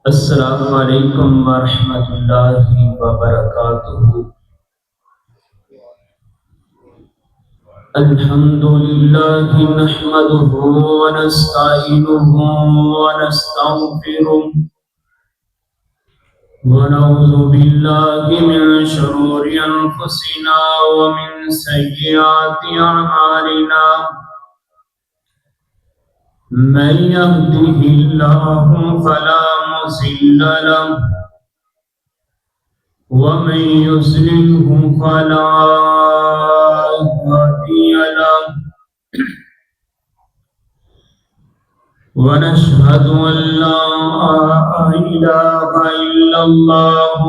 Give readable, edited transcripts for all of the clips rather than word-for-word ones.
السلام علیکم ورحمۃ اللہ وبرکاتہ۔ الحمد للہ نحمده ونستعینه ونستغفره ونعوذ باللہ من شرور انفسنا ومن سیئات اعمالنا، من يهده الله فلا مضل له ومن يضلله فلا هادي له، ونشهد أن لا إله إلا الله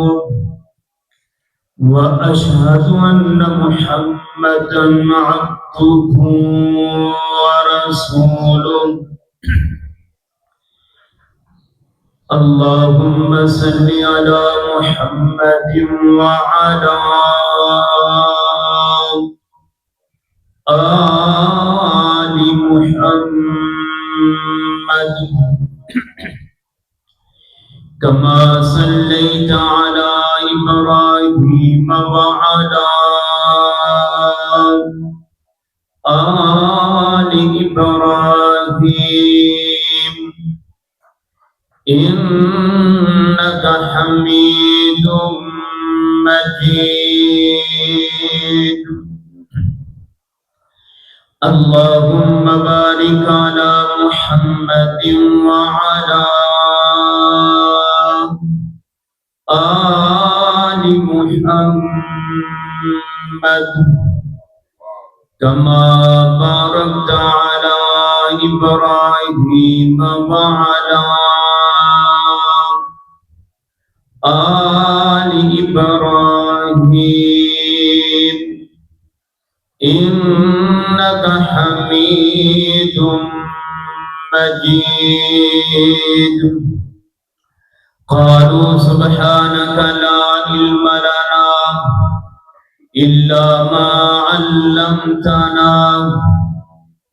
وأشهد أن محمدا عبده ورسوله۔ اللهم صل على محمد وعلى آل محمد كما صليت على إبراهيم وعلى آل إبراهيم إنك حميد مجيد۔ اللهم بارك على محمد وعلى آل محمد كما باركت على إبراهيم وعلى آل إبراهيم إنك حميد مجيد۔ قالوا سبحانك لا علم لنا إلا ما علمتنا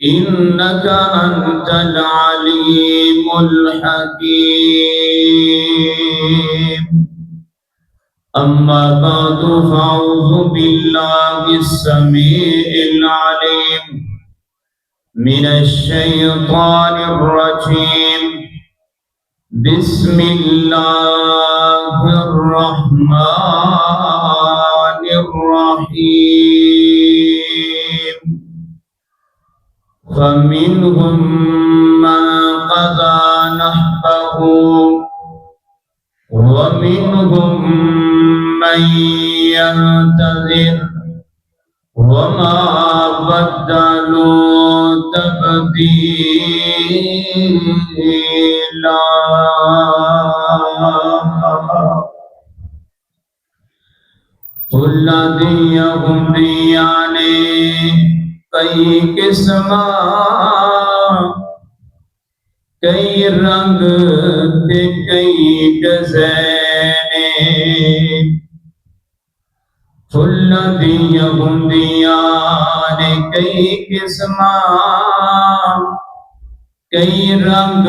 إنك أنت العليم الحكيم۔ أما بعد فأعوذ بالله السميع العليم من الشيطان الرجيم، بسم الله الرحمن الرحيم۔ فمنهم من قضى نحبه ومنهم من ينتظر وما بدلوا تبديلا۔ یہودیاں نے کئی قسم کئی رنگ تے کئی ڈیزائن، فلاں دی یہودیاں نے کئی قسم کئی رنگ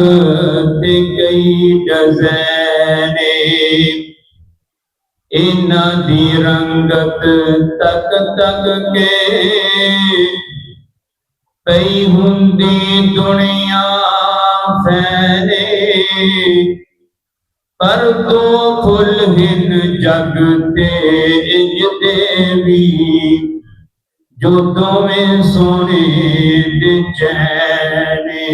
تے کئی ڈیزائن، انہاں دی رنگت تک تک کے پئی ہوندی دنیا فینے، پر دو پھل ہن جگ تے انج دے وی جو دوویں سونے دے چینے۔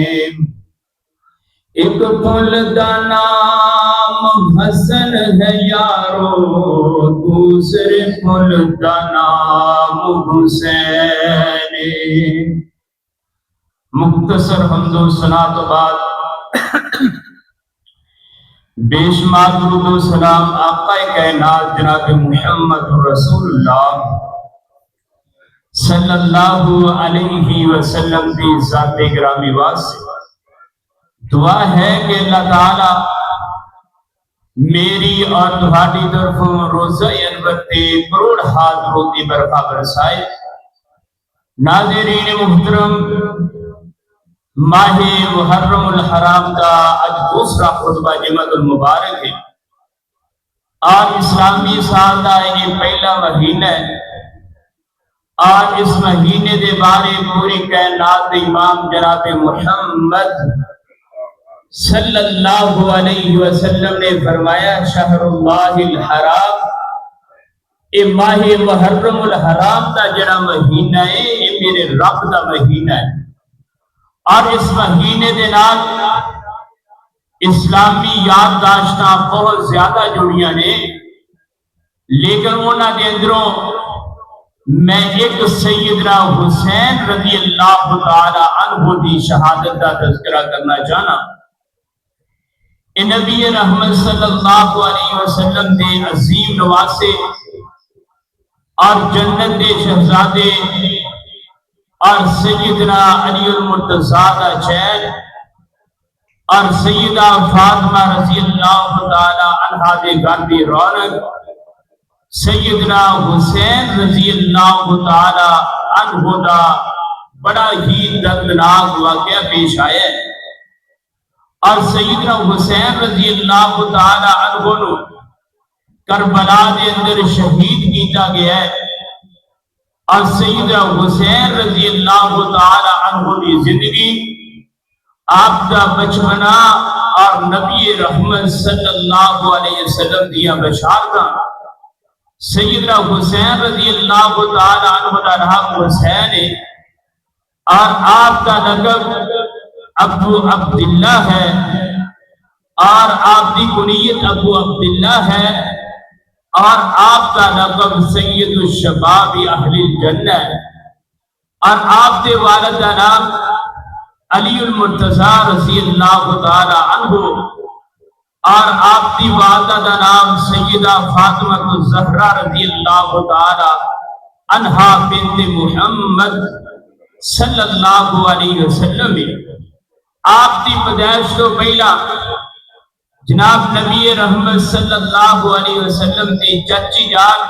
ایک پھل دا نام حسن ہے یارو، دوسرے پھل دا نام حسین۔ مختصر حمد و ثنا تو بعد بے شمار درود و سلام آقا کائنات جناب محمد رسول اللہ صلی اللہ علیہ وسلم کی ذات گرامی واسطے دعا ہے کہ اللہ تعالی میری اور تمہاری طرفوں روزہ انور تے کروڑ حاضروں کی برکت برسائے۔ ناظرین محترم، ماہ محرم الحرام کا آج دوسرا خطبہ جمعۃ المبارک ہے۔ آج اسلامی سال کا یہ پہلا مہینہ ہے۔ آج اس مہینے دے بارے پوری کائنات دے امام جناب محمد صلی اللہ علیہ وسلم نے فرمایا شہر اللہ الحرام، اے ماہ محرم الحرام کا جڑا مہینہ ہے یہ میرے رب کا مہینہ ہے۔ اور اس مہینے دے نال اسلامی یادداشتاں بہت زیادہ جڑیاں نے، لیکن انہاں دے اندروں میں ایک سیدنا حسین رضی اللہ تعالی عنہ دی شہادت کا تذکرہ کرنا چاہنا۔ اے نبی رحمت صلی اللہ علیہ وسلم دے عظیم نواسے اور جنت دے شہزادے اور سیدنا علی المرتضیٰ کا چین اور سیدہ فاطمہ رضی اللہ تعالی عنہا دے گھر دی رونق سیدنا حسین رضی اللہ تعالی عنہ دا بڑا ہی دردناک واقعہ پیش آیا ہے۔ اور سیدنا حسین رضی اللہ تعالی عنہ نو کربلا دے اندر شہید کیتا گیا ہے، اور سیدنا حسین رضی اللہ تعالی عنہ کی زندگی، آپ کا بچپنا اور نبی رحمت صلی اللہ علیہ وسلم دیا بشارتاں، سیدنا حسین رضی اللہ تعالی عنہ کا نام حسین ہے اور آپ کا لقب ابو عبداللہ ہے، اور آپ کی کنیت ابو عبداللہ ہے، اور آپ کا لقب سید الشباب اہل الجنہ ہے، اور آپ کے والد کا نام علی المرتضیٰ رضی اللہ تعالی عنہ، اور آپ کی والدہ کا نام سیدہ فاطمہ الزہرا رضی اللہ تعالی عنہا بنت محمد صلی اللہ علیہ وسلم۔ آپ کی پیدائش تو پہلا جناب نبی رحمت صلی اللہ علیہ وسلم کی چچی جان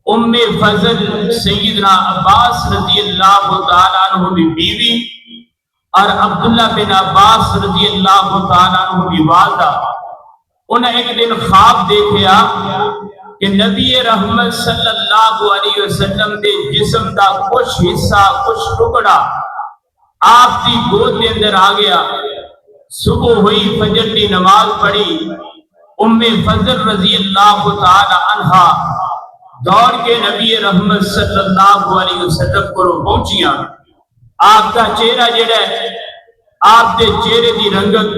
ام فضل سیدنا عباس رضی اللہ تعالیٰ عنہ کی بیوی اور عبداللہ بن عباس رضی اللہ تعالیٰ عنہ کی والدہ، انہیں ایک دن خواب دیکھا کہ نبی رحمت صلی اللہ علیہ وسلم کے جسم کا کچھ حصہ کچھ ٹکڑا آپ کی گود کے اندر آ گیا۔ صبح ہوئی، فجر کی نماز پڑھی، ام فضل رضی اللہ تعالی عنہا دوڑ کے نبی رحمت صلی اللہ علیہ وسلم کو پہنچیاں۔ آپ کا چہرہ جڑا ہے، آپ کے چہرے کی رنگت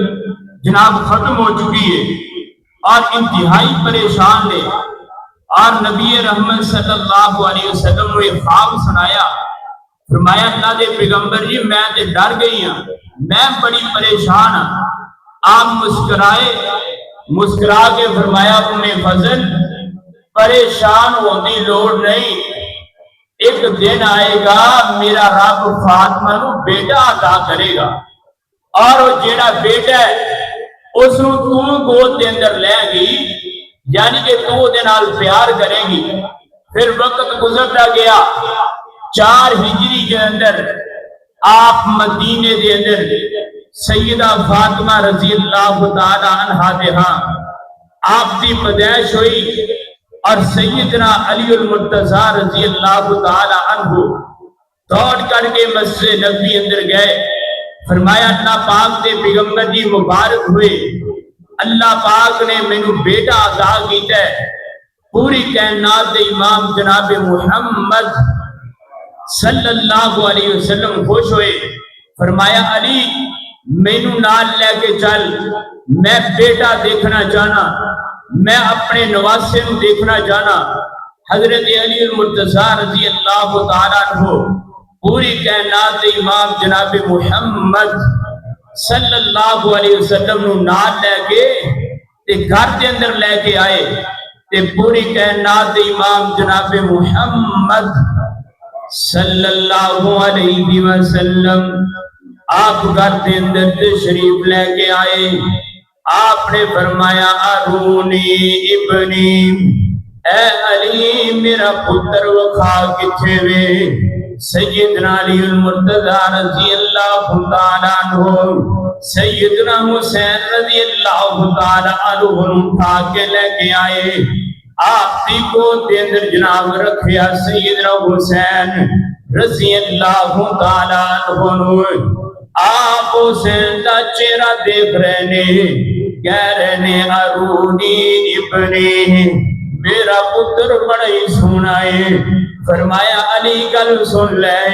جناب ختم ہو چکی ہے اور انتہائی پریشان ہے، اور نبی رحمت صلی اللہ علیہ وسلم نے خواب سنایا۔ فرمایا اللہ دے پیغمبر جی میں تے ڈر گئی ہوں، میں بڑی پریشان ہوں۔ آپ مسکرا کے فرمایا ام فضل پریشان ہونے لوڑ نہیں، ایک دن آئے گا میرا رب فاطمہ نو بیٹا عطا کرے گا، اور وہ جیڑا بیٹا ہے اس نو تو گود دے اندر لے گی، یعنی کہ تو دے نال پیار کرے گی۔ پھر وقت گزرتا گیا، 4 ہجری کے اندر آپ مدینے دے اندر سیدہ فاطمہ رضی اللہ تعالی عنہا دے ہاں آپ کی پیدائش ہوئی، اور سیدنا علی المرتضیٰ رضی اللہ تعالی عنہ دوڑ کر کے مسجد نبوی اندر گئے۔ فرمایا اللہ پاک دے پیغمبر جی مبارک ہوئے، اللہ پاک نے مینوں بیٹا عطا کیتا ہے۔ پوری کائنات دے امام جناب محمد صلی اللہ علیہ وسلم خوش ہوئے۔ فرمایا علی مینوں نال لے کے چل، میں بیٹا دیکھنا چاہنا، میں اپنے نواسے نو دیکھنا چاہنا۔ حضرت علی المرتضیٰ رضی اللہ تعالیٰ عنہ پوری کائنات دے امام جناب محمد صلی اللہ علیہ وسلم نو نال لے کے تے گھر دے اندر لے کے آئے، تے پوری کائنات دے امام جناب محمد صلی اللہ علیہ وسلم آپ گھر دے اندر تشریف لے کے آئے۔ آپ نے فرمایا ارونی ابنی، اے علی میرا پتر وکھا کتھے وے؟ سیدنا علی المرتضی رضی اللہ تعالیٰ عنہ سیدنا حسین رضی اللہ تعالیٰ عنہ اٹھا کے لے کے آئے. آپ کی گود کے اندر جناب رکھیا سیدنا حسین رضی اللہ تعالیٰ عنہ. آپ حسین کا چہرہ دیکھ رہے نے، کہہ رہے نے ارونی ابنی، میرا پتر بڑا ہی سونا ہے. فرمایا علی گل سن لے،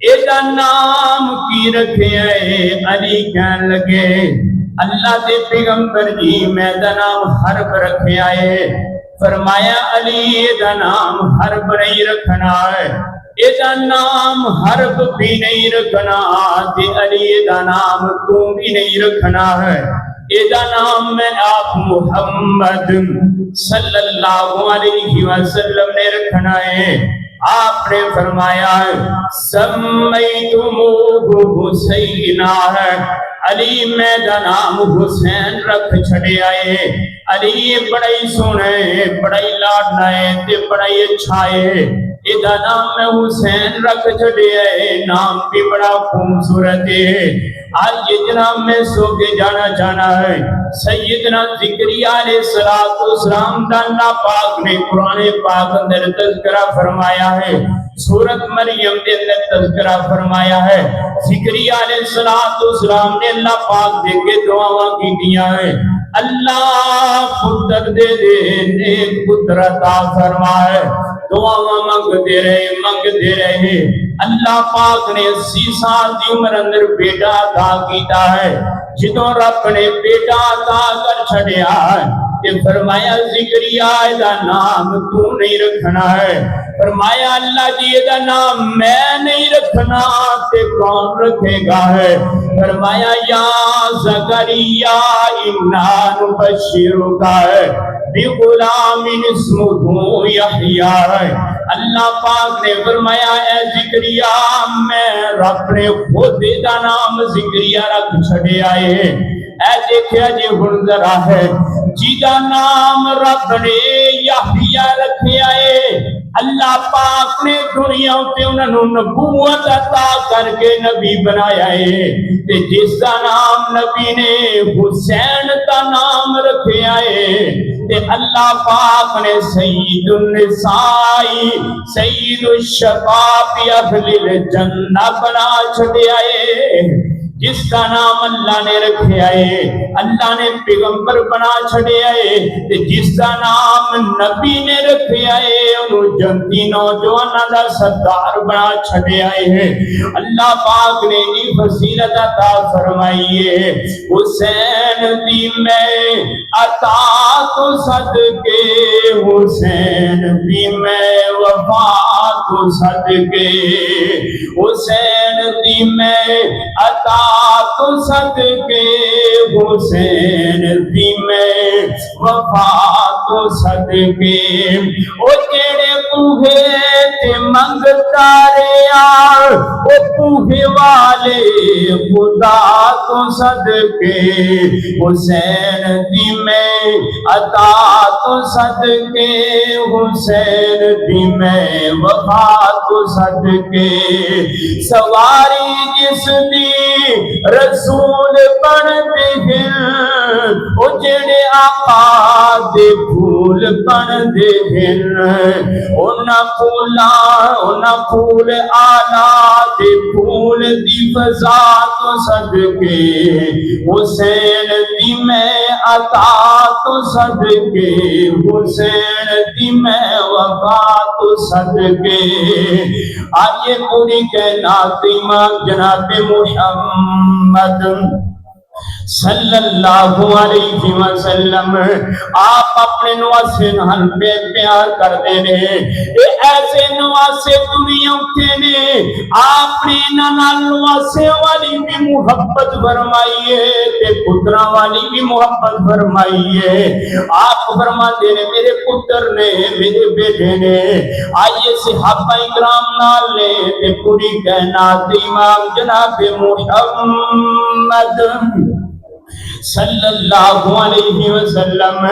ایدہ نام کی رکھے آئے. علی کہن لگے اللہ دے پیغمبر جی میں دا نام حرب رکھے آئے. فرمایا علی ایدہ نام حرب نہیں رکھنا ہے، ایدہ نام حرب بھی نہیں رکھنا. تے علی ایدہ نام تو بھی نہیں رکھنا ہے، ایدہ نام میں آپ محمد صلی اللہ علیہ وسلم نے رکھنا ہے. آپ نے فرمایا سمیتموہ حسینہ ہے، علی میں دا نام حسین رکھ چھڑے آئے. علی بڑا ہی سونے، بڑا ہی لاڈنا ہے تے بڑا ہی اچھا ہے. ایدہ نام میں حسین رکھ چھڑے آئے، نام بھی بڑا خوبصورت ہے. آج یہ جناب میں سو کے جانا جانا ہے. سیدنا زکریا علیہ السلام دا اللہ پاک نے قرآن پاک اندر تذکرہ فرمایا ہے، سورت مریم کے اندر تذکرہ فرمایا ہے. زکریا علیہ السلام نے اللہ پاک دے کے دعاواں کی دیا ہے. اللہ پتر دے دے، نیک پتر عطا فرمائے. دعاواں منگتے رہے. اللہ پاک نے 80 سال دی عمر اندر بیٹا عطا کیتا ہے. جدوں رب نے بیٹا عطا کر چھڑیا ہے تے فرمایا زکریا دا نام تو نہیں رکھنا ہے. فرمایا اللہ جی دا نام میں نہیں رکھنا تے کون رکھے گا ہے. فرمایا یا زکریا انا نبشرک بغلام اسمہ یحییٰ ہے. اللہ پاک نے فرمایا اے زکریا میں رب نے خود دا نام زکریا رکھ چھڑے آئے. اے دیکھیا جی ہن ذرا ہے جیدہ نام رب نے یحییٰ رکھے آئے. اللہ پاک نے دنیا تے انہوں نبوت عطا کر کے نبی بنایا ہے. تے جس کا نام نبی نے حسین کا نام رکھے آئے تے اللہ پاک نے سید النسائی سید الشباب اہل الجنہ بنا چھڑے آئے. جس کا نام اللہ نے رکھے آئے، اللہ نے پیغمبر بنا چھڑے آئے. جس کا نام نبی نے رکھے آئے انہوں جنتی نوجوانہ دا سردار بنا چھڑے آئے ہیں. اللہ پاک نے نی فضیلت عطا فرمائیے. حسین دی میں عطا تو صدقے، حسین دی میں وفا تو صدقے، حسین دی میں عطا تو صدقے، حسین دی میں وفا تو صدقے. او جیڑے کوہے تے منگتا ریا او کوہے والے خدا تو صدقے. حسین دی میں عطا تو صدقے، حسین دی میں وفا تو صدقے. سواری جس دی رسول بن دے او جڑے آقا دے پھول بن دے اونا پھول آلہ دے پھول دی فضا تو صدقے. حسین دی میں عطا تو صدقے، حسین دی میں وفا تو صدقے. آئیے پوری کائنات امام جناب محمد صلی اللہ علیہ وسلم آپ اپنے نواسے نال بے پیار کر دے رہے. اے ایسے نواسے دنیا اٹھے نے، آپ نے نال نواسے والی بھی محبت فرمائیے تے پترہ والی بھی محبت فرمائیے. آپ فرما دے رہے میرے پتر نے، میرے بیٹے نے. آئیے صحابہ اکرام نال لے تے پوری کائنات امام جناب محمد صلی اللہ علیہ وسلم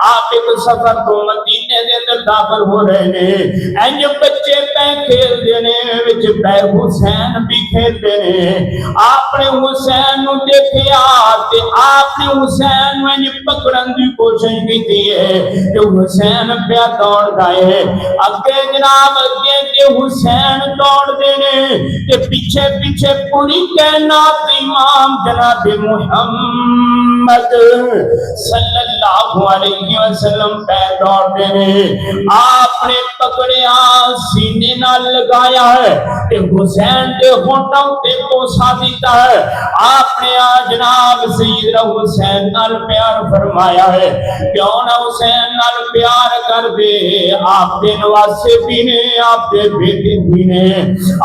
آپ ایک سفر تو مدینے دے اندر داخل ہو رہے نے اینج بچے پہ کھیل دینے وچ پہ حسین بھی کھیل دینے آپ نے حسین نو دیکھیا تے آپ نے حسین نو انج پکڑن دی کوشش کی ہے کہ حسین پہ دوڑ گئے اگے جناب اگے کہ حسین دوڑ دینے تے پیچھے پیچھے پوری کائنات امام جناب محمد صلی اللہ علیہ وسلم پہ دوڑ دینے آپ نے پکڑیا سینے نال لگایا ہے کہ حسین دے ہونٹاں تے بوسا دیتا ہے آپ نے جناب سیدنا حسین نال پیار فرمایا ہے کیوں نہ حسین نال پیار کر دے آپ دے نواسے بھی نے آپ دے بیٹے بھی نے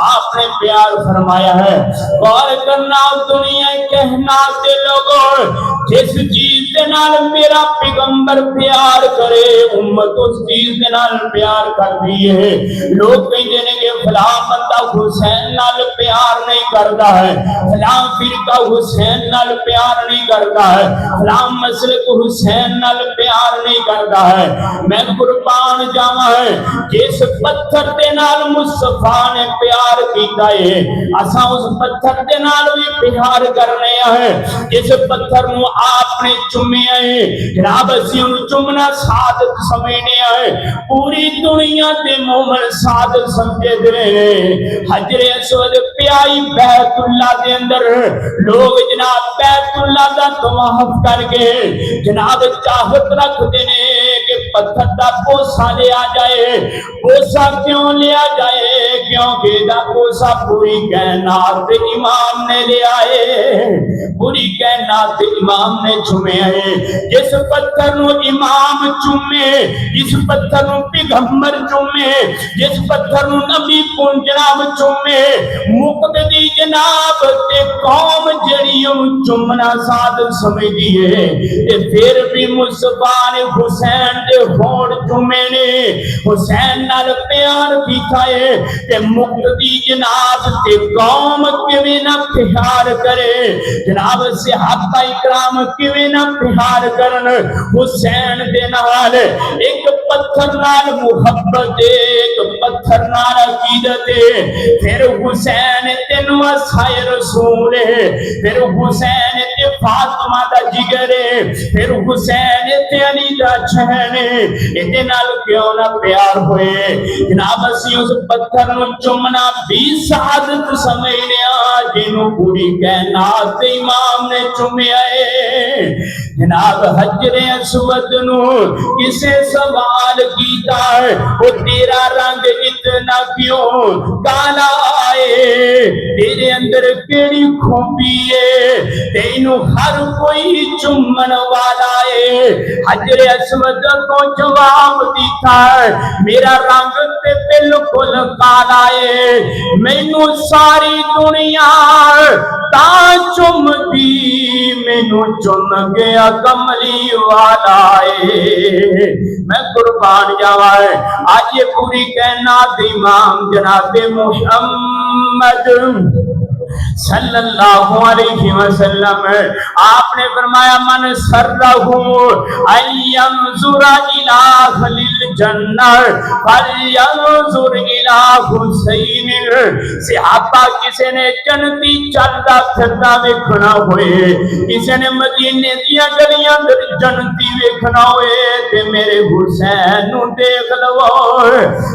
آپ نے پیار فرمایا ہے غور کرنا دنیا کہنا تے لوگوں جس چیز دے نال میرا پیغمبر پیار کرے امت اس چیز دے نال پیار کر دیئے لوگ کہتے ہیں کہ فلاں بندہ حسین نال پیار نہیں کرتا ہے فلاں فرقہ حسین نال پیار نہیں کرتا ہے فلاں مسلک حسین نال پیار نہیں کرتا ہے میں قربان جاواں ہے جس پتھر دے نال مصطفیٰ نے پیار کیتا ہے اساں اس پتھر دے نال بھی پیار کرنے ہیں جس پتھر نو آپ نے چومے ہیں جناب اسی انہوں چومنا سعادت سمجھنے ہیں پوری دنیا دے مومن سعادت سمجھے دے حجر اسود پیائی بیت اللہ دے اندر لوگ جناب بیت اللہ دا طواف کر کے جناب چاہت رکھ دینے کہ پتھر دا بوسا لیا جائے بوسا کیوں لیا جائے کیونکہ دا بوسا پوری کائنات امام نے لے آئے پوری کائنات امام نے چھومے آئے جس پتھر نو امام چومے جس پتھر نو پیغمبر چومے جس پتھر نو نبی پون جناب چومے مقتدی جناب تے قوم جڑیوں چومنا سعادت سمجھ دیئے تے پھر بھی مصطفیٰ نے حسین دے ہونٹ چومے نے حسین نال پیار کیتا ہے تے مقتدی جناب تے قوم کیویں نہ پیار کرے جناب صحابہ اکرام کیویں نہ پیار کرن حسین دے نال ایک پتھر نال محبت ایک پتھر نال عقیدت پھر حسین تے نواسائے رسول پھر حسین تے فاطمہ دا جگر پھر حسین تے علی دا چہن اتے نال کیوں نہ پیار ہوئے جناب اسی اس پتھر نو چومنا بھی سعادت سمجھنے جنوں پوری کائنات امام نے چومے آئے جناب حجر اسود نو کسے سوال کیتا ہے وہ تیرا رنگ اتنا کیوں کالا آئے تیرے اندر کیڑی خوبی ہے تینوں ہر کوئی چومن والا ہے حجر اسود کو جواب دیتا ہے میرا رنگ تے بالکل کالا ہے مینوں ساری دنیا تا چم دی مینوں چم گیا کملی والا ہے میں قربان جاواں ہے آج یہ پوری کائنات امام جناب محمد صلی اللہ علیہ وسلم آپ نے فرمایا من سرہو ان ینظر الی اہل الجنہ فلینظر الی حسین صحابہ کسی نے جنتی چلدا پھردا ویکھنا ہوئے کسی نے مدینے دیاں گلیاں جنتی ویکھنا ہوئے تے میرے حسین نو دیکھ لو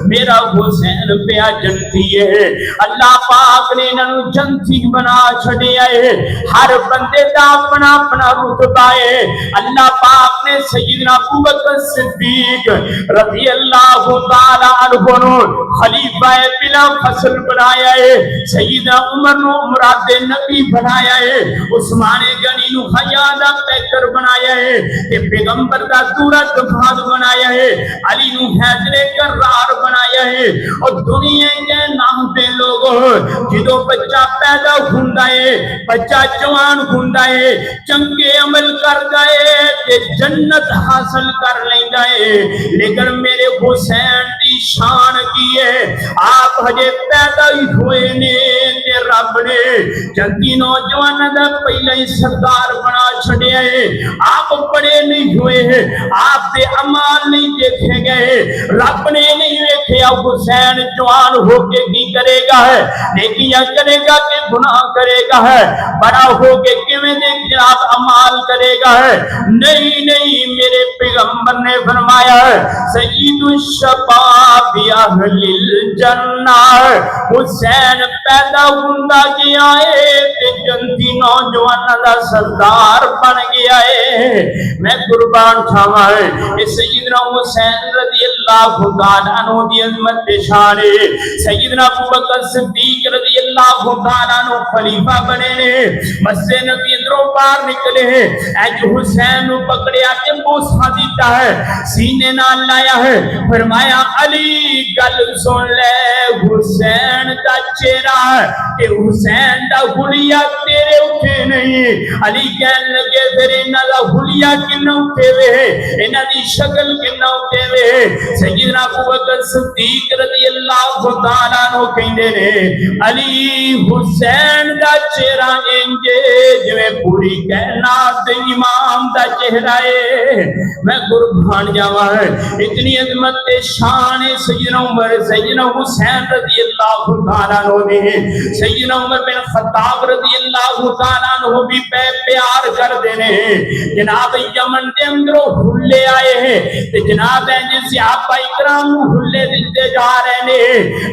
میرا حسین پیا جنتی ہے اللہ پاک نے انہوں جنتی بنا چھڑے آئے ہر بندے دا اپنا اپنا رتبہ ہے اللہ پاک نے سیدنا ابوبکر صدیق رضی اللہ تعالی عنہ خلیفہ بلا فصل بنایا ہے سیدنا عمر نو مراد نبی بنایا ہے عثمان غنی نو حیا دا پیکر بنایا ہے کہ پیغمبر دا دورہ دفاع بنایا ہے علی نو حیدر کرار بنایا ہے اور دنیا کے نام دے لوگوں جدو بچہ پیدا ہوندا ہے بچہ جوان ہوندا ہے چنگے عمل کردا ہے تے جنت حاصل کر لیندا ہے لیکن میرے حسین دی دی شان کی ہے آپ ہجے پیدا ہی ہوئے نے تے رب نے جنتی نوجوان دا پہلا ہی سردار بنا چھڑیا ہے آپ بڑے نہیں ہوئے ہیں آپ دے عمال نہیں دیکھے گئے رب نے نہیں دیکھیا حسین جوان ہو کے کی کرے گا ہے نیکیاں کرے گا کہ گناہ کرے گا ہے بڑا ہو کے کیویں دے جناب عمال کرے گا ہے نہیں میرے پیغمبر نے فرمایا ہے سید الشباب اہل الجنہ حسین پیدا ہوندا گیا ہے تے جنتی نوجوان دا سردار بن گیا ہے میں قربان جاواں ہے سیدنا حسین رضی اللہ تعالی عنہ دی عظمت تے شان ہے سیدنا ابوبکر صدیق رضی اللہ تعالی عنہ خلیفہ بنے نے مسجد نبی اندروں باہر نکلے اج حسین نو پکڑیا تے بوسا دیتا ہے سینے نال لایا ہے فرمایا علی گل سن لے حسین دا چہرہ تے حسین دا حلیہ تیرے اٹھے نہیں علی کہن لگے پھر انہاں دا حلیہ کنا اٹھے وے انہاں دی شکل کنا اٹھے وے سیدنا ابوبکر صدیق رضی اللہ تعالی عنہ کہندے نے علی حسین دا چہرہ انجے جویں پوری کائنات امام دا چہرہ ہے میں قربان جاواں اتنی عظمت تے شان سیدنا عمر سیدنا حسین رضی اللہ تعالی عنہ نے سیدنا عمر بن خطاب رضی اللہ تعالی عنہ بھی پیار کر دینے جناب یمن دے اندروں ہلے آئے ہیں تے جناب صحابہ اکرام ہلے دیتے جا رہے نے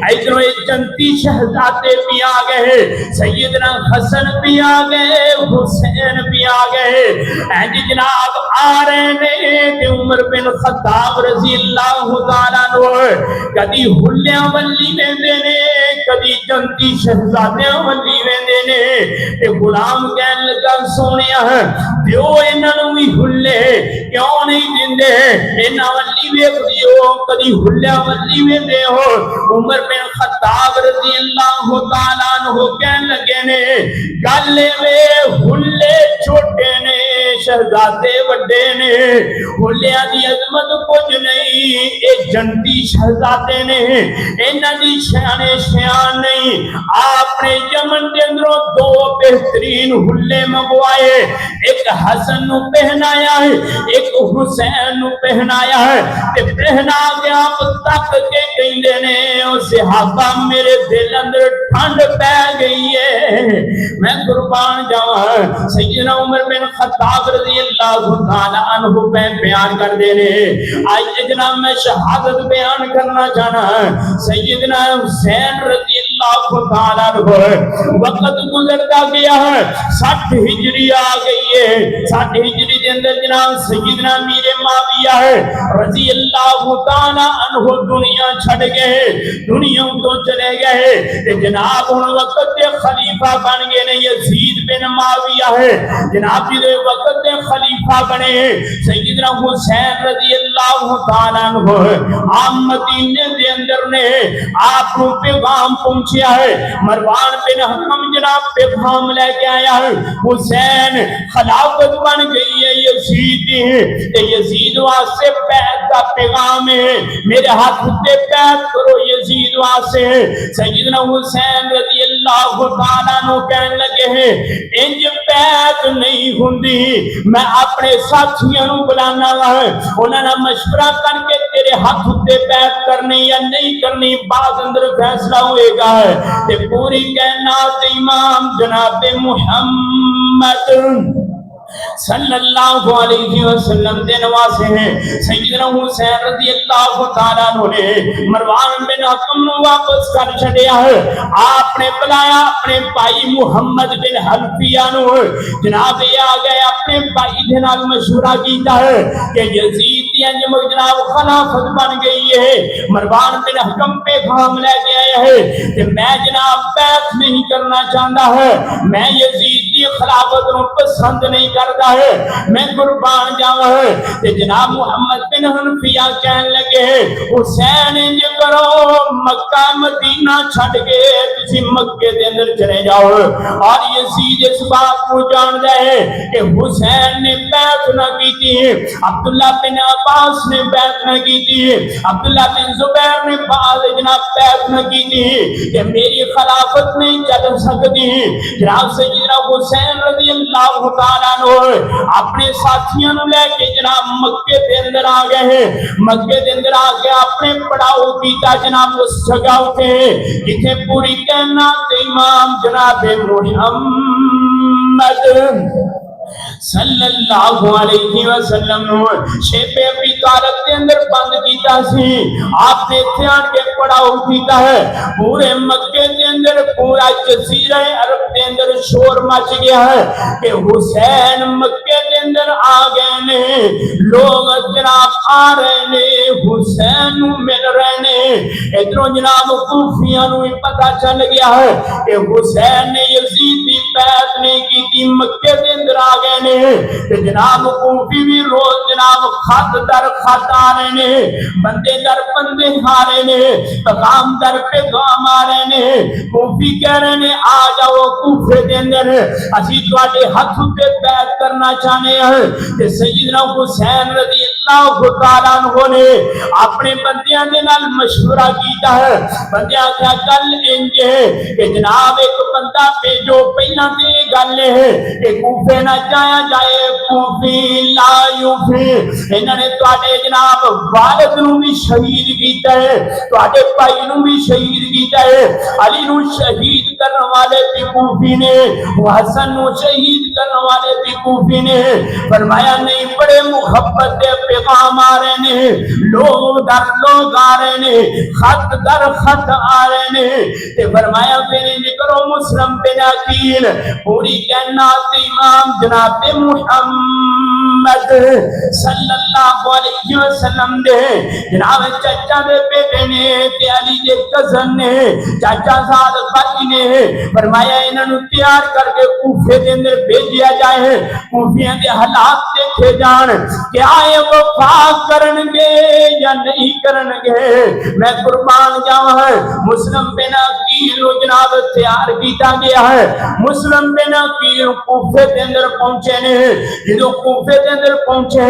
ادھروں جنتی شہزادے بھی آ گئے سیدنا حسن بھی آ گئے حسین بھی آ گئے جناب آ رہے نے تے عمر بن خطاب رضی اللہ تعالیٰ عنہ کدی ہلیاں ولی ویندے نے کدی جنتی شہزادیاں ولی ویندے نے تے غلام کہن لگا سونیا دیو انہاں نوں وی ہلے کیوں نہیں دیندے انہاں ولی ویکھ دیو کدی ہلیاں ولی ویندے ہو عمر بن خطاب رضی اللہ تعالیٰ عنہ کہن لگے نے گل وے ہلے چھوٹے نے شہزادے وڈے نے ہلیاں دی عظمت کچھ نہیں اے جنتی شہزادے نے انہاں دی شان شان نہیں آپ نے یمن دے اندروں دو بہترین ہلے منگوائے ایک حسن نو پہنایا ہے ایک حسین نو پہنایا ہے تے پہنا کے آپ تک کے کہندے نے او صحابہ میرے دل اندر ٹھنڈ پے گئی ہے میں قربان جاواں سیدنا عمر بن خطاب رضی اللہ تعالی عنہ پہ بیان کر دینے آج جناب میں شہادت بیان کرنا چاہنا سیدنا حسین رضی اللہ تعالی عنہ وقت گزرتا گیا ہے 60 ہجری آ گئی ہے 60 ہجری دے اندر جناب سیدنا امیر معاویہ ہے رضی اللہ تعالی عنہ دنیا چھڑ گئے دنیا تو چلے گئے تے جناب ان وقت دے خلیفہ بن گئے نے یزید بن معاویہ ہے جناب جی دے وقت دے خلیفہ بنے سیدنا حسین رضی اللہ تعالیٰ عنہ عام مدینے دے اندر نے آپ کو پیغام پہنچیا ہے مروان بن حکم جناب پیغام لے کے آیا ہے حسین خلافت بن گئی ہے یزید تے یزید واسطے بیعت کا پیغام ہے میرے ہاتھ تے بیعت کرو یزید واسطے سیدنا حسین رضی اللہ تعالیٰ عنہ کہنے لگے ہیں انج بیعت نہیں ہوندی میں اپنے ساتھیوں نو بلانا ہے انہاں نے مشورہ کر کے تیرے ہاتھ تے بیعت کرنی یا نہیں کرنی بعد اندر فیصلہ ہوئے گا تے پوری کائنات امام جناب محمد صلی اللہ علیہ وسلم دے نواسے ہیں سیدنا حسین رضی اللہ تعالیٰ عنہ نے مروان بن حکم نو واپس کر چھڑیا ہے آپ نے بلایا اپنے بھائی محمد بن حنفیہ نو جناب یہ آ گئے اپنے بھائی دے نال مشورہ کیتا ہے کہ یزید دی جناب خلافت بن گئی ہے مروان بن حکم پیغام لے کے آیا ہے کہ میں جناب بیعت نہیں کرنا چاہتا ہے میں یزید دی خلافت نو پسند نہیں کرتا کرتا ہے میں قربان جاواں تے جناب محمد بن حنفیہ کہن لگے حسین انج کرو مکہ مدینہ چھڈ کے تسی مکے دے اندر چلے جاؤ اور یزید اس بات کو جاندا ہے کہ حسین نے بیعت نہ کی تھی عبداللہ بن عباس نے بیعت نہ کی تھی عبداللہ بن زبیر نے بعد جناب بیعت نہ کی تھی کہ میری خلافت نہیں چل سکتی جناب سیدنا حسین رضی اللہ تعالیٰ عنہ اپنے ساتھیوں لے کے جناب مکے دے اندر آ گئے ہیں مکے دے اندر آ کے اپنے پڑاؤ کیتا جناب اس جگہ اٹھے جتھے پوری کائنات امام جناب محمد صلی اللہ علیہ وسلم شیب ابی طالب کے اندر بند کیتا سی آپ نے اتھے آن کے پڑاؤ کیتا ہے پورے مکے کے اندر پورا جزیرہ عرب کے اندر شور مچ گیا ہے کہ حسین مکے کے اندر آ گئے نے لوگ جناب آ رہے نے حسین مل رہے نے ادھروں جناب کوفیاں نو پتہ چل گیا ہے کہ حسین نے یزید دی بیعت نہیں کی تھی مکے کے اندر آ گئے نے جناب کوفی بھی روز جناب خط در خط آ رہے نے بندے در بندے آ رہے نے پیغام در پیغام آ رہے نے کوفی کہہ رہے نے آ جاؤ کوفے دے اندر اسی تواڈے ہاتھ تے بیعت کرنا چاہنے ہیں کہ سیدنا حسین رضی اللہ تعالیٰ عنہ نے اپنے بندیاں دے نال مشورہ کیتا ہے بندیاں کیا گل انج ہے کہ جناب ایک بندہ بھیجو پہلا تے گل ہے کہ کوفے نہ جایا جائے کوفی لا یوفی انہوں نے تواڈے جناب والد نو بھی شہید کیتا ہے تواڈے بھائی نو بھی شہید کیتا ہے علی نو شہید کرنے والے بھی کوفی نے حسن نو شہید کرنے والے بھی کوفی نے فرمایا نہیں بڑے محبت دے پیغام آ رہے نے لوگ در لوگ آ رہے نے خط در خط آ رہے نے تے فرمایا پھر انج کرو مسلم بن عقیل پوری کائنات امام جناب محمد صلی اللہ علیہ وسلم دے جناب چچا دے بیٹے نے تے علی دے کزن نے چاچا ساتھ بھائی نے فرمایا انہاں نو تیار کر کے کوفے دے اندر بھیجیا جائے کوفیاں دے حالات دیکھے جان کیا یہ وفا کرن گے یا نہیں کرن گے میں قربان جاواں مسلم بن عقیل جناب تیار کیتا گیا ہے مسلم بن عقیل کوفے دے اندر پہنچے نے جدو کوفے دے اندر پہنچے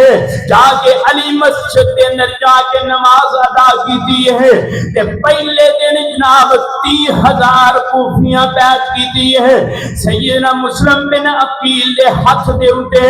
جا کے علی مسجد دے اندر جا کے نماز ادا کیتی ہے تے پہلے دن جناب 30,000 کوفیاں بیعت کیتی ہے سیدنا مسلم بن عقیل دے ہاتھ دے اوتے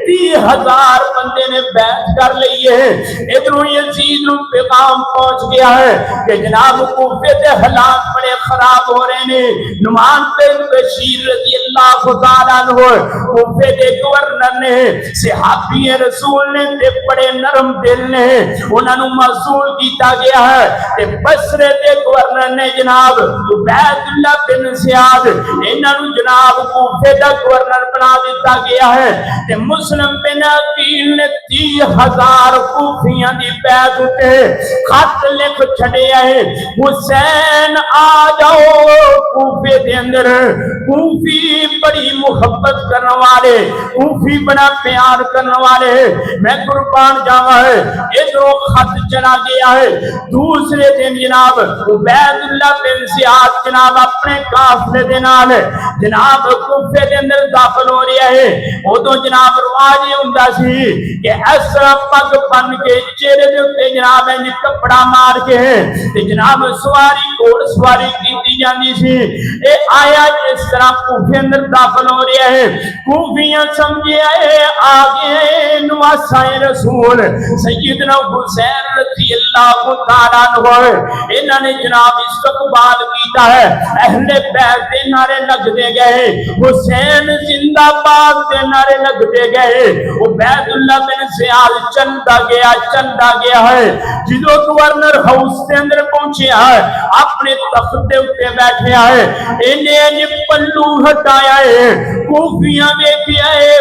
30,000 بندے نے بیعت کر لی ہے ادھروں یزید نو پیغام پہنچ گیا ہے کہ جناب کوفے دے حالات بڑے خراب ہو رہے ہیں نعمان بن بشیر رضی اللہ تعالیٰ عنہ کوفے دے گورنر نے صحابی رسول نے تے بڑے نرم دل نے انہاں نو معزول کیتا گیا ہے تے بصرے دے گورنر نے جناب عبید اللہ بن زیاد انہاں نو جناب کوفے دا گورنر بنا دیتا گیا ہے تے مسلم بن عقیل نے 30,000 کوفیاں دی بیعت تے خط لکھ چھڑیا ہے حسین آ جاؤ کوفے دے اندر کوفی بڑی محبت کرنے والے کوفی بڑا پیار کرنے والے میں قربان جاواں ہے ادھروں خط چلا گیا ہے دوسرے دن جناب عبید اللہ بن زیاد جناب اپنے قافلے دے نال جناب کوفے دے اندر داخل ہو رہا ہے ادو جناب رواج یہ ہوندا سی کہ اس طرح پگ بن کے چہرے دے اوتے جناب انج کپڑا مار کے تے جناب سواری گھوڑ سواری کیتی جاندی سی اے آیا اس طرح کوفے اندر داخل ہو رہا ہے کوفیاں سمجھے آئے آگے نواسائے رسول سیدنا حسین رضی اللہ تعالیٰ عنہ انہاں نے جناب استقبال کیتا ہے اہل بیت دے نعرے لگ دے گئے حسین زندہ باد دے نعرے لگ دے گئے عبید اللہ بن زیاد چلدا گیا ہے جدو گورنر ہاؤس کے اندر پہنچیا ہے اپنے تخت دے اوتے بیٹھیا ہے انہیں پلو ہٹایا ہے کوفیاں دیکھیا ہے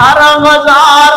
18,000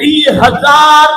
30,000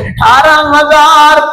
18,000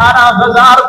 18,000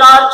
4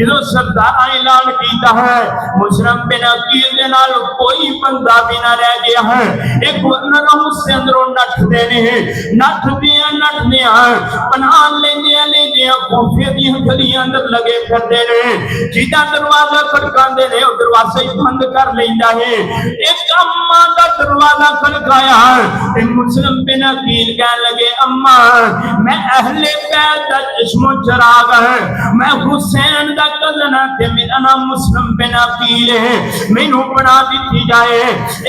جدو سردار اعلان کیتا ہے مسلم بن عقیل دے نال کوئی بندہ بھی نہ رہ گیا ہے، ایک گورنر اس سے اندروں نٹ دینے نٹ دیا پناہ لیندیا کوفے دیا گلیاں اندر لگے پھر دینے جیدہ دروازہ کھڑکان دینے اور دروازہ ہی بند کر لیندہ ہے۔ ایک اممہ دا دروازہ کھڑکایا ہے، مسلم بن عقیل کہنے لگے اممہ میں اہل بیت دا چشم و چراغ ہے، میں حسین دا کزن ہے، میرا نام مسلم بن عقیل ہے، میں نو بنا دیتی جائے۔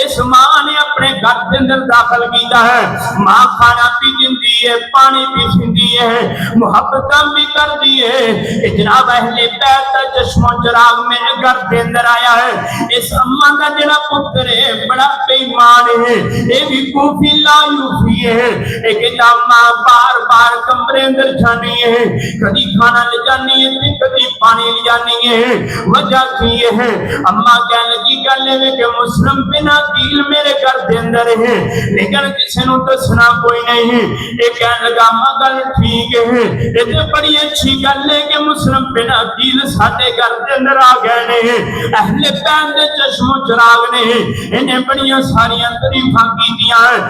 اس ماں نے اپنے گھر کے اندر داخل کیتا ہے، ماں کھانا بھی دیندی ہے، پانی بھی دیندی ہے، محبت بھی کر دی ہے۔ جناب اہل بیت دا چشم و چراغ میرے گھر کے اندر آیا ہے۔ اس اماں کا جڑا پتر ہے بڑا بے ایمان ہے، یہ بھی کوفی لا یوفی ہے، ایک اماں بار بار کمرے اندر جانی ہے، کبھی کھانا لے جانی ہے، کبھی پانی لے جانی ہے۔ وجہ کی ہے اماں کہنے لگی گلے میں کہ مسلم بن عقیل میرے گھر دے اندر ہے لیکن کسی نو دسنا کوئی نہیں ہے۔ ایک کہنے لگا اماں گل ٹھیک ہے، یہ تو بڑی اچھی گل ہے کہ مسلم بن عقیل ساڈے گھر دے اندر آ گئے نے، اہل بیت دے چشم و چراغ نے، انہیں بڑی ساریاں تعریفاں کیتیاں ہیں۔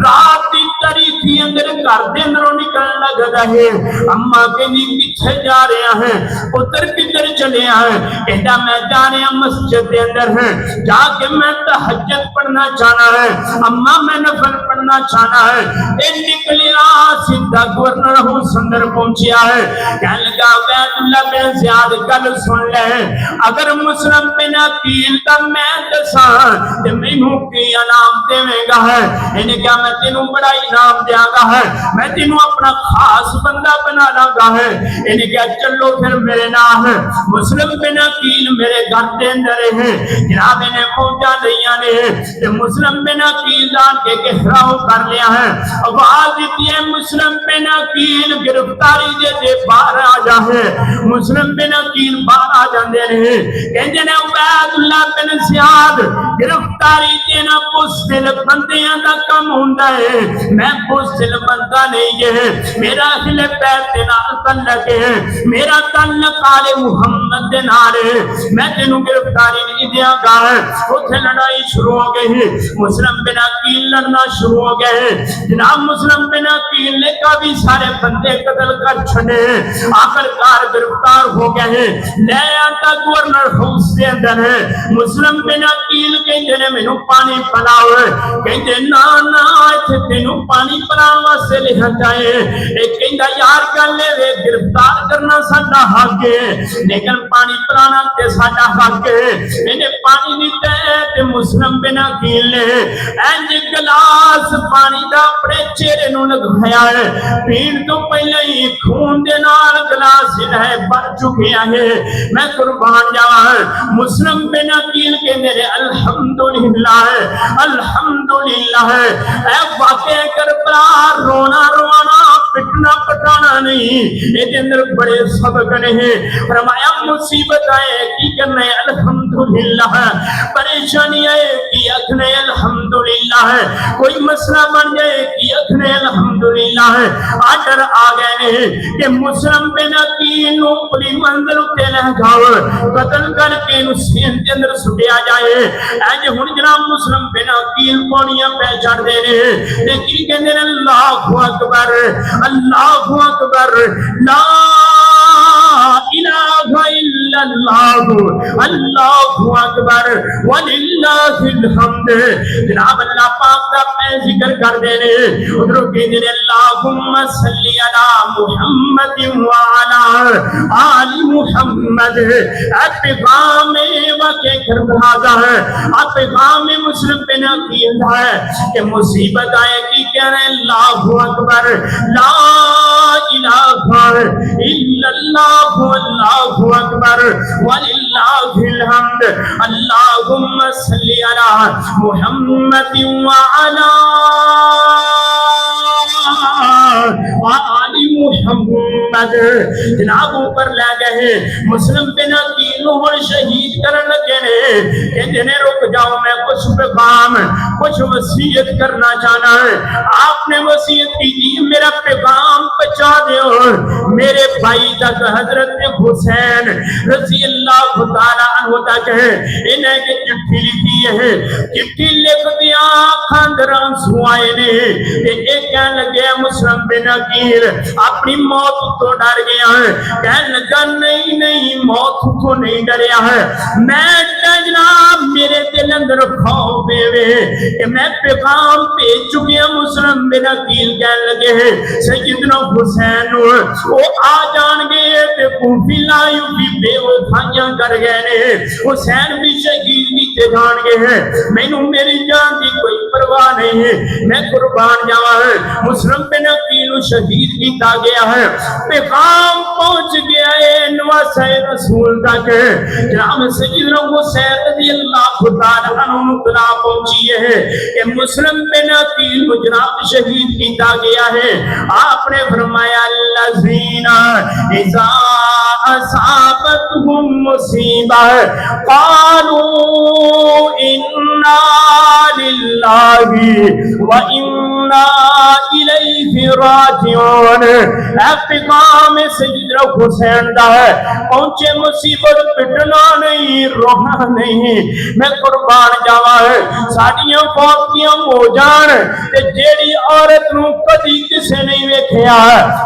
رات دی تاریخی اندر گھر دے اندروں نکلن لگا ہے، اماں کہنی کتھے جا رہے ہیں، پتر کدھر چلے ہیں؟ کہتا میں جا رہے ہیں مسجد دے اندر ہیں، جا کے میں تہجد پڑھنا چاہنا ہے، اماں میں نفل پڑھنا چاہنا ہے۔ اے نکلیا سیدھا گورنر ہاؤس اندر پہنچیا ہے، کہنے لگا عبید اللہ بن زیاد گل سن لے، اگر مسلم بن عقیل دا میں دساں تے مینوں کی انعام دیویں گا ہے؟ انہیں کہا میں تینوں بڑا انعام دیاں گا ہے، میں تینوں اپنا خاص بندہ بنا لاگا ہے۔ انہیں کہا چلو پھر میرے نام ہے۔ مسلم بن عقیل میرے گھر دے اندر ہے، جناب انہیں پہنچا لیا نے کہ مسلم بن عقیل دان کے گھراؤ کر لیا ہے، آواز دیتی ہے مسلم بن عقیل گرفتاری دے دے باہر آ جا ہے۔ مسلم بن عقیل باہر آ جاندے رہے، کہندے نے عبید اللہ بن زیاد گرفتاری دینا بزدل بندیاں دا کم ہوندا ہے، میں بزدل بندہ نہیں ہے، میرا اہل بیت دے نال تعلق ہے، میرا تعلق آل محمد دے نال ہے، میں تینوں گرفتاری نہیں دیاں گا ہے۔ اتھے لڑائی شروع ہو گئی، مسلم بن عقیل لڑنا شروع ہو گئے، جناب مسلم بن عقیل نے کافی سارے بندے قتل کر چھڑے، آخر کار گرفتار ہو گئے، لے آتا گورنر ہاؤس دے اندر ہے۔ مسلم بن عقیل کہندے نے مینوں پانی پلاؤ، کہندے نا نا ایتھے تینوں پانی پلاؤ واسطے لے جائے، ایک کہندا یار گل ہے گرفتار کرنا ساڈا حق ہے لیکن پانی پلانا تے ساڈا حق ہے۔ انہیں پانی دیتا ہے تے مسلم بن عقیل نے انج گلاس پانی دا اپنے چہرے نو لگایا ہے، پین تو پہلے ہی خون دے نال گلاس ہے بھر چکے ہیں، میں قربان جاواں۔ مسلم بن عقیل کے میرے الحمدللہ الحمدللہ اے واقعہ کربلا رونا روانا پٹنا پٹانا نہیں، یہ اندر بڑے سبق نہیں۔ فرمایا مصیبت آئے کی کرنے الحمدللہ، پریشانی آئے کی اکھنے الحمدللہ، کوئی مسئلہ بن جائے کی اکھنے الحمدللہ۔ آڈر آ گئے نہیں کہ مسلم بن عقیل نو پلی منزل اتے لے جاؤ، قتل کر کے نسین کے اندر سٹیا جائے۔ اینج ہن جناب مسلم بن عقیل پونیاں پہ چڑھ دے رہے، لیکن کہندے نے اللہ اکبر اللہ اکبر لا الہ الا اللہ اللہ اکبر وللہ الحمد۔ جناب اللہ پاک کا میں ذکر کر دے رہے، ادھر کہندے نے اللہم صلی علی محمد وعلی آل محمد۔ اے پیغام واقع کربلا ہے، اے پیغام مسلم بن عقیل ہے کہ مصیبت آئے کی کہہ رہے اللہ اکبر لا الہ الا اللہ اللہ اکبر وللہ الحمد اللہم صلی علی محمد وعلی آل محمد جناب اوپر لے گئے مسلم بن عقیل نو ہن شہید کرن لگے نے کہندے نے رک جاؤ میں کچھ پیغام کچھ وصیت کرنا چاہنا ہے آپ نے وصیت کی تھی میرا پیغام پہنچا دیو میرے بھائی تک حضرت حسین رضی اللہ تعالی عنہ تک انہیں کی چٹھی لکھی ہے چٹھی لکھ دیا خاندران سوائے نے ایک کہنے لگے مسلم بن عقیل اپنی موت تو ڈر گیا ہے کہنے لگا نہیں نہیں موت تو نہیں ڈریا ہے میں جناب میرے دل اندر خوف ہے کہ میں پیغام بھیج چکے ہیں مسلم بن عقیل کہنے لگے ہیں سیدنا حسین وہ آ جان گے تے کوفی لایو بھی بے وفائیاں کر گئے نے حسین بھی شہید کیتے جان گے ہیں مینوں میری جان دی کوئی پرواہ نہیں ہے میں قربان جاواں ہے مسلم بن عقیل شہید کیتا گیا ہے پیغام پہنچ گیا ہے نواسہ رسول تک جناب سیدنا حسین رضی اللہ تعالی عنہ اطلاع پہنچی ہے کہ مسلم بن عقیل کو جناب شہید کیتا گیا ہے آپ نے فرمایا الذین اذا اصابتهم مصیبہ قالوا انا للہ و انا الیہ راجعون پیغام سیدنا حسین دا ہے پہنچے مصیبت پٹنا نہیں رونا نہیں میں قربان جاواں ہے ساڈیاں فوتیاں ہو جان تے جیڑی عورت نو کدی کسے نہیں ویکھیا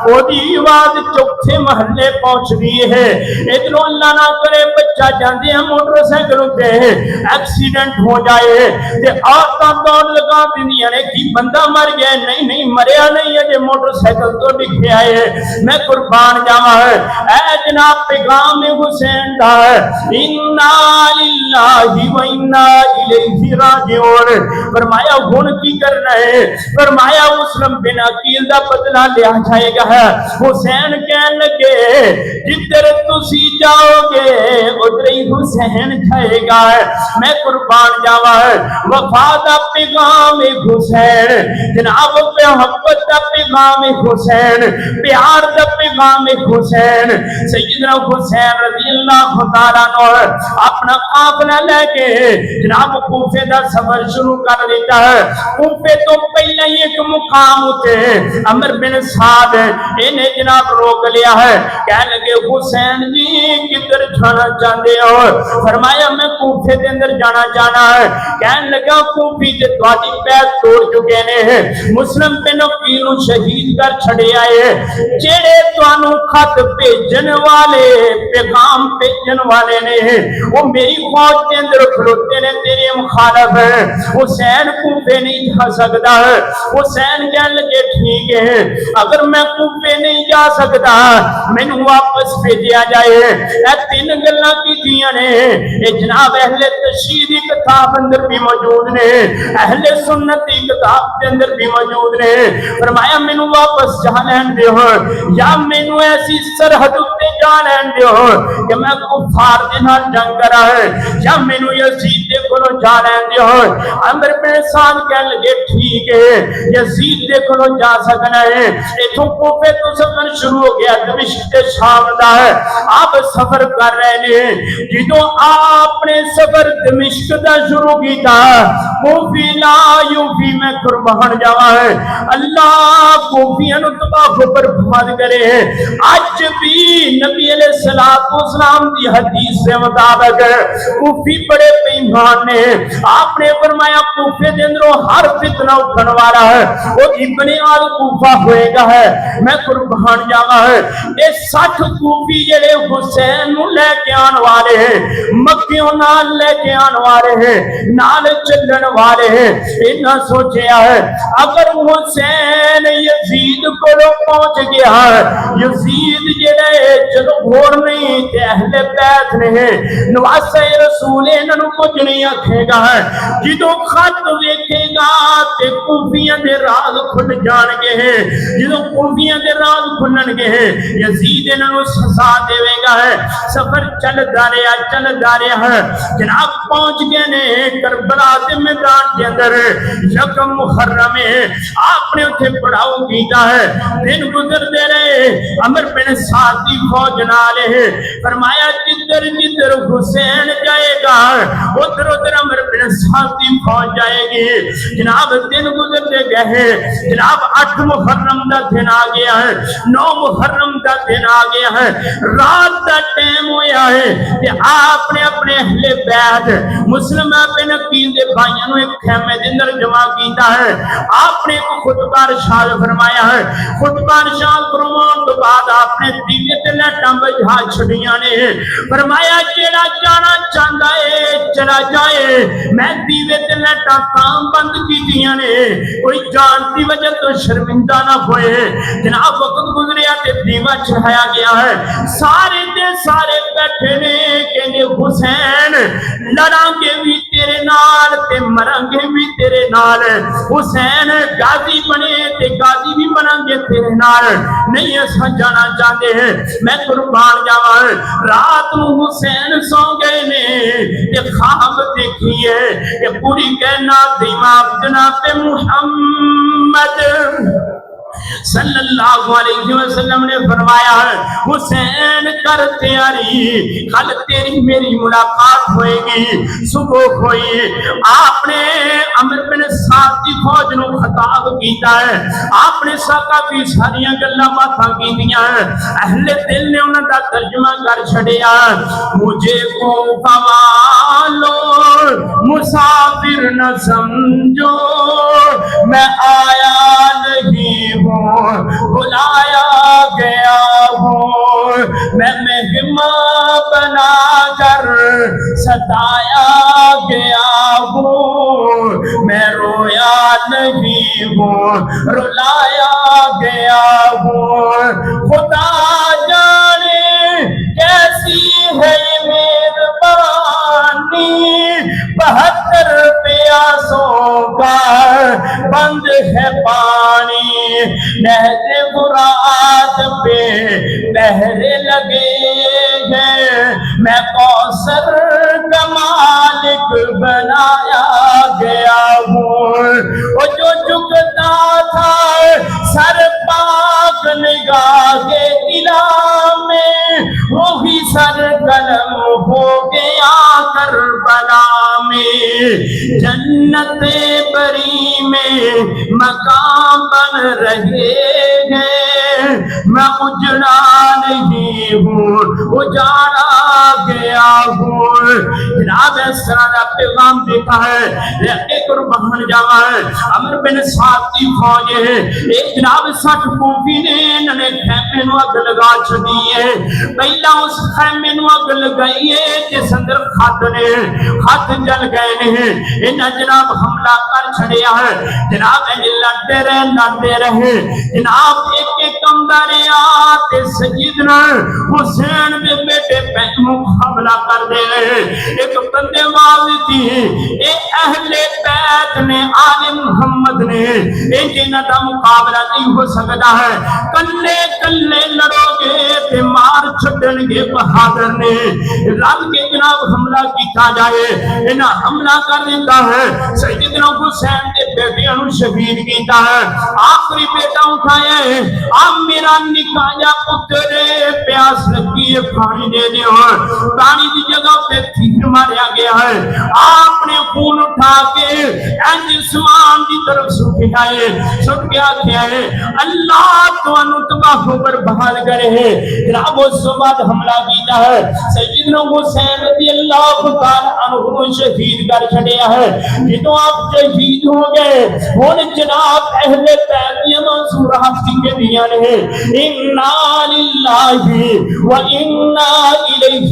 او دی آواز چوتھے محلے پہنچ گئی ہے ادھروں اللہ نہ کرے بچہ جاندے ہیں موٹر سائیکل تے ایکسیڈنٹ ہو جائے تے عورتاں دوڑ لگا دیندیاں نے کہ بندہ مر گیا نہیں نہیں مریا نہیں ہے جے موٹر سائیکل تو لکھے آئے میں قربان جاواں ہے اے جناب پیغام حسین دا ہے انا للہ و انا الیہ راجعون فرمایا ہن کی کرنا ہے فرمایا مسلم بن عقیل دا بدلہ لیا جائے گا حسین کہنے لگے جدھر تسی جاؤ گے ادھر ہی حسین جائے گا میں قربان جاواں ہے وفا دا پیغام حسین جناب محبت دا پیغام حسین پیار دا پیغام حسین سیدنا حسین رضی اللہ تعالیٰ عنہ اپنا قافلہ لے کے جناب کوفے دا سفر شروع کر دیتا ہے کوفے تو پہلے ہی ایک مقام ہوتے عمر بن سعد انہیں جناب روک لیا ہے کہنے لگے حسین جی کدھر جانا چاہتے ہو فرمایا میں کوفے دے اندر جانا چاہنا ہے کہنے لگا کوفی تے تواڈی پیر توڑ چکے نے مسلم بن عقیل نو شہید کر چھڑے آئے جڑے تانوں خط بھیجن والے پیغام بھیجن والے نے وہ میری فوج کے اندر کھلوتے نے تیرے مخالف ہیں حسین کوفے نہیں جا سکتا ہے حسین کہنے لگے ٹھیک ہے اگر میں کوفے نہیں جا سکتا مینوں واپس بھیجیا جائے اے تین گلاں کیتیاں نے اے جناب اہل تشیع دی کتاب اندر بھی موجود نے اہل سنت دی کتاب کے اندر بھی موجود نے فرمایا مینوں واپس جا لین دیو یا مینوں ایسی سرحد تے جا لین دیو کہ میں کفار دے نال جنگ کرا ہے یا مینوں یزید دے کولوں جا لین دیو عمر بن سعد کہنے لگے ٹھیک ہے یزید دے کولوں جا سکنا ہے ایتھوں کوفے تو سفر شروع ہو گیا دمشق تے شام دا ہے آپ سفر کر رہے ہیں جدوں آپ نے سفر دمشق دا شروع کیتا کوفی لا یوفی میں قربان جاواں ہے اللہ کوفیاں نو تباہ و برباد کرے آج بھی نبی علیہ الصلوۃ والسلام دی حدیث سے مطابق کوفی بڑے بے ایمان نے آپ نے فرمایا کوفے دے اندروں ہر فتنہ اٹھن والا ہے وہ ابن آل کوفہ ہوئے گا ہے میں قربان جاواں ہے اے 60 کوفی جڑے حسین نو لے کے آن والے ہیں مکیوں نال لے کے آن والے ہیں نال چلن والے ہیں انہاں سوچیا ہے اگر حسین یزید کو پہنچ گیا ہے یزید جڑے جدو گھوڑ نہیں تے اہل بیت نے نواسے رسول انہوں کچھ نہیں آکھے گا جدو خط ویکھے گا تے کوفیاں دے راز کھل جان گے جدو کوفیاں دے راز کھلن گے یزید انہوں سزا دے گا سفر چل داریا ہے جناب پہنچ گئے نے کربلا دے میدان کے اندر یکم محرم ہے آپ نے اتھے پڑھاؤ کیتا ہے دن گزر دے رہے عمر بن سعد دی فوج نالے فرمایا جدر حسین جائے گا ادھر عمر بن سعد دی فوج جائے گی جناب دن گزر دے گئے جناب 8 محرم دا دن آ گیا ہے 9 محرم دا دن آ گیا ہے رات دا ٹائم ہویا ہے کہ آپ نے اپنے اہل بیت مسلم بن عقیل دے بھائیوں نے ایک خیمے دے اندر جمع کیتا ہے آپ نے ایک خطبہ ارشاد فرمایا ہے خطبہ ارشاد فرمان تو بعد آپ نے دیوے تے لٹاں بجھا چھڑیاں نے فرمایا جیڑا جانا چاہندا ہے چلا جائے میں دیوے تے لٹاں کام بند کیتیاں نے کوئی جان دی وجہ تو شرمندہ نہ ہوئے جناب وقت گزریا تے دیوا چڑھایا گیا ہے سارے دے سارے بیٹھے نے کہنے حسین لڑاں گے بھی تیرے نال تے مریں گے بھی تیرے نال حسین غازی بنے تے غازی بھی بنیں گے تیرے نال نہیں ایسا جانا چاہتے ہیں میں قربان جاواں رات نو حسین سو گئے نے تے خواب دیکھی ہے کہ پوری کائنات دی امام جناب محمد صلی اللہ علیہ وسلم نے فرمایا ہے حسین کر تیاری کل تیری میری ملاقات ہوئے گی صبح ہوئی آپ نے عمر بن سعد کی فوج نو خطاب کیتا ہے آپ نے کافی ساریاں گلاں باتاں کیتیاں اہل دل نے انہاں دا ترجمہ کر چھڑیا مجھے کوفہ والوں مسافر نہ سمجھو میں آیا نہیں بلایا گیا ہوں میں مہمان بنا کر ستایا گیا ہوں میں رویا نہیں ہوں رلایا گیا ہوں خدا جانے کیسی ہے یہ مہربانی 72 پیاسوں کا بند ہے پانی نہر فرات پہ پہرے لگے ہیں میں کوثر کا مالک بنایا گیا ہوں وہ جو جھکتا تھا سر پاک نگاہ کے الہ میں وہی سر قلم ہو گیا کربلا میں جنت بری میں مقام بن رہے ہیں میں اجڑا نہیں ہوں اجاڑا گیا ہوں جناب اس طرح کا پیغام دیکھا ہے ایک قربان جاوا ہے عمر بن سعد کی فوج ہے ایک جناب 60 کوفی نے انہیں خیمے نو اگ لگا چھڑی ہے پہلا اس خیمے نو اگ لگائی ہے جس اندر خط نے خط جل گئے نے انہیں جناب حملہ کر چھڑیا ہے جناب لڑتے رہے جناب ایک کمداریا تے سیدنا حسین دے بیٹے پہ مقابلہ کر دے ایک بندے والی تھی اے اہل بیت نے آل محمد نے اے جنہ دا مقابلہ نہیں ہو سکتا ہے کلے کلے لڑو گے تے مار چھڑن گے بہادر نے رل کے جناب حملہ کیتا جائے انہاں حملہ کر دیتا ہے سیدنا حسین دے بیٹے انہوں شہید کیتا ہے آخری بیٹا اٹھایا ہے اب میرا نکایا پتر پیاس لگی ہے پانی دے دے پانی دی جگہ پہ تیر ماریا گیا ہے آپ نے خون اٹھا کے جسمان دی طرف سٹ گیا کیا ہے اللہ تو انتباہ کو برباد کرے ہے جناب اس بعد حملہ کیتا ہے سیدنا حسین رضی اللہ تعالی عنہ شہید کر چھڑیا ہے جدو آپ شہید ہو گئے ہن جناب اہل بیت یہ منصور ہستی کے دیا نے انا للہ و انا الیہ